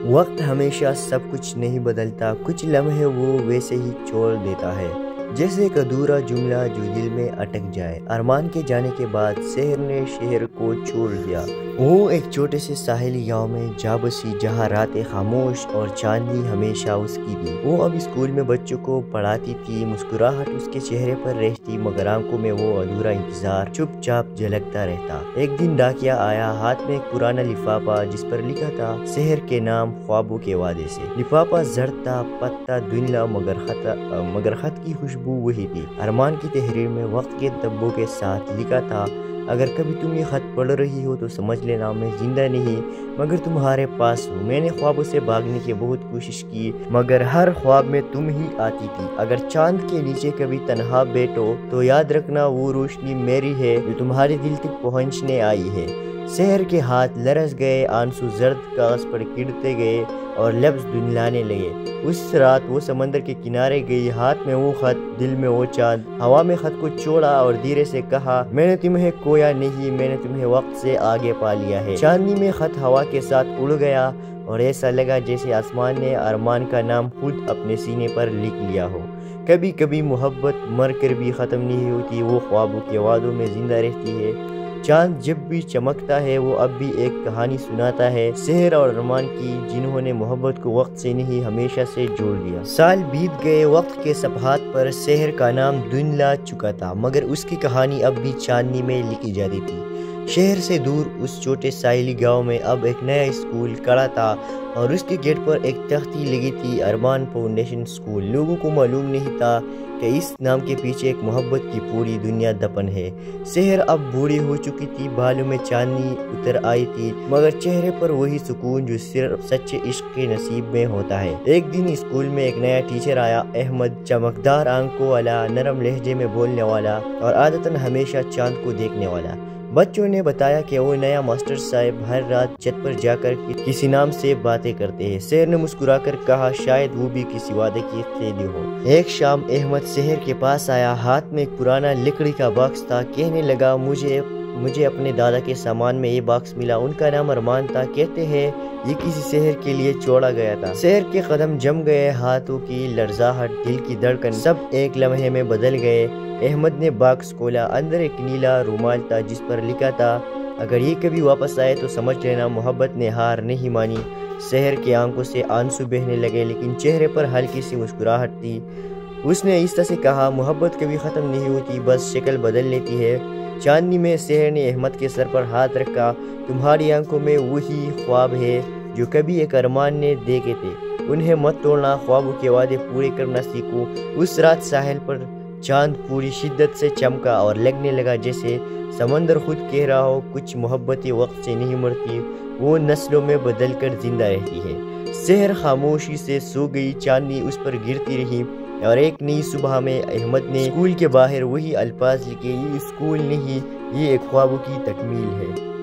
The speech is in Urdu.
وقت ہمیشہ سب کچھ نہیں بدلتا، کچھ لمحے وہ ویسے ہی چھوڑ دیتا ہے جیسے ایک ادھورا جملہ جو دل میں اٹک جائے۔ ارمان کے جانے کے بعد سحر نے شہر کو چھوڑ دیا۔ وہ ایک چھوٹے سے ساحلی گاؤں میں جا بسی جہاں راتیں خاموش اور چاندنی ہمیشہ اس کی تھی۔ وہ اب اسکول میں بچوں کو پڑھاتی تھی، مسکراہٹ اس کے چہرے پر رہتی مگر آنکھوں میں وہ ادھورا انتظار چپ چاپ جھلکتا رہتا۔ ایک دن ڈاکیا آیا، ہاتھ میں ایک پرانا لفافہ جس پر لکھا تھا شہر کے نام خوابوں کے وعدے سے۔ لفافہ زرد تھا، پتہ دھندلا مگر خط کی خوشبو وہی تھی۔ ارمان کی تحریر میں وقت کے دھبوں کے ساتھ لکھا تھا، اگر کبھی تم یہ خط پڑھ رہی ہو تو سمجھ لینا میں زندہ نہیں مگر تمہارے پاس ہوں۔ میں نے خوابوں سے بھاگنے کی بہت کوشش کی مگر ہر خواب میں تم ہی آتی تھی۔ اگر چاند کے نیچے کبھی تنہا بیٹھو تو یاد رکھنا وہ روشنی میری ہے جو تمہارے دل تک پہنچنے آئی ہے۔ شہر کے ہاتھ لرز گئے، آنسو زرد کاغذ پر گرتے گئے اور لفظ دھندلانے لگے۔ اس رات وہ سمندر کے کنارے گئی، ہاتھ میں وہ خط، دل میں وہ چاند۔ ہوا میں خط کو چھوڑا اور دھیرے سے کہا، میں نے تمہیں کھویا نہیں، میں نے تمہیں وقت سے آگے پا لیا ہے۔ چاندنی میں خط ہوا کے ساتھ اڑ گیا اور ایسا لگا جیسے آسمان نے ارمان کا نام خود اپنے سینے پر لکھ لیا ہو۔ کبھی کبھی محبت مر کر بھی ختم نہیں ہوتی، وہ خوابوں کے وعدوں میں زندہ رہتی ہے۔ چاند جب بھی چمکتا ہے وہ اب بھی ایک کہانی سناتا ہے، شہر اور ارمان کی، جنہوں نے محبت کو وقت سے نہیں ہمیشہ سے جوڑ لیا۔ سال بیت گئے، وقت کے صفحات پر شہر کا نام دھندلا چکا تھا مگر اس کی کہانی اب بھی چاندنی میں لکھی جاتی تھی۔ شہر سے دور اس چھوٹے ساحلی گاؤں میں اب ایک نیا اسکول کھڑا تھا اور اس کے گیٹ پر ایک تختی لگی تھی، ارمان فاؤنڈیشن اسکول۔ لوگوں کو معلوم نہیں تھا کہ اس نام کے پیچھے ایک محبت کی پوری دنیا دفن ہے۔ شہر اب بوڑھی ہو چکی تھی، بالوں میں چاندنی اتر آئی تھی مگر چہرے پر وہی سکون جو صرف سچے عشق کے نصیب میں ہوتا ہے۔ ایک دن اسکول میں ایک نیا ٹیچر آیا، احمد، چمکدار آنکھوں والا، نرم لہجے میں بولنے والا اور عادتاً ہمیشہ چاند کو دیکھنے والا۔ بچوں نے بتایا کہ وہ نیا ماسٹر صاحب ہر رات چھت پر جا کر کسی نام سے باتیں کرتے ہیں۔ شہر نے مسکرا کر کہا، شاید وہ بھی کسی وعدے کی قیدی ہو۔ ایک شام احمد شہر کے پاس آیا، ہاتھ میں ایک پرانا لکڑی کا باکس تھا۔ کہنے لگا، مجھے اپنے دادا کے سامان میں یہ باکس ملا، ان کا نام ارمان تھا، کہتے ہیں یہ کسی شہر کے لیے چھوڑا گیا تھا۔ شہر کے قدم جم گئے، ہاتھوں کی لرزاہٹ، دل کی دھڑکن سب ایک لمحے میں بدل گئے۔ احمد نے باکس کھولا، اندر ایک نیلا رومال تھا جس پر لکھا تھا، اگر یہ کبھی واپس آئے تو سمجھ لینا محبت نے ہار نہیں مانی۔ شہر کی آنکھوں سے آنسو بہنے لگے لیکن چہرے پر ہلکی سی مسکراہٹ تھی۔ اس نے آہستہ سے کہا، محبت کبھی ختم نہیں ہوتی، بس شکل بدل لیتی ہے۔ چاندنی میں شہر نے احمد کے سر پر ہاتھ رکھا، تمہاری آنکھوں میں وہی خواب ہے جو کبھی ایک ارمان نے دیکھے تھے، انہیں مت توڑنا، خوابوں کے وعدے پورے کرنا سیکھو۔ اس رات ساحل پر چاند پوری شدت سے چمکا اور لگنے لگا جیسے سمندر خود کہہ رہا ہو، کچھ محبتیں وقت سے نہیں مرتی، وہ نسلوں میں بدل کر زندہ رہتی ہے۔ شہر خاموشی سے سو گئی، چاندنی اس پر گرتی رہی اور ایک نئی صبح میں احمد نے اسکول کے باہر وہی الفاظ لکھے، یہ اسکول نہیں، یہ ایک خوابوں کی تکمیل ہے۔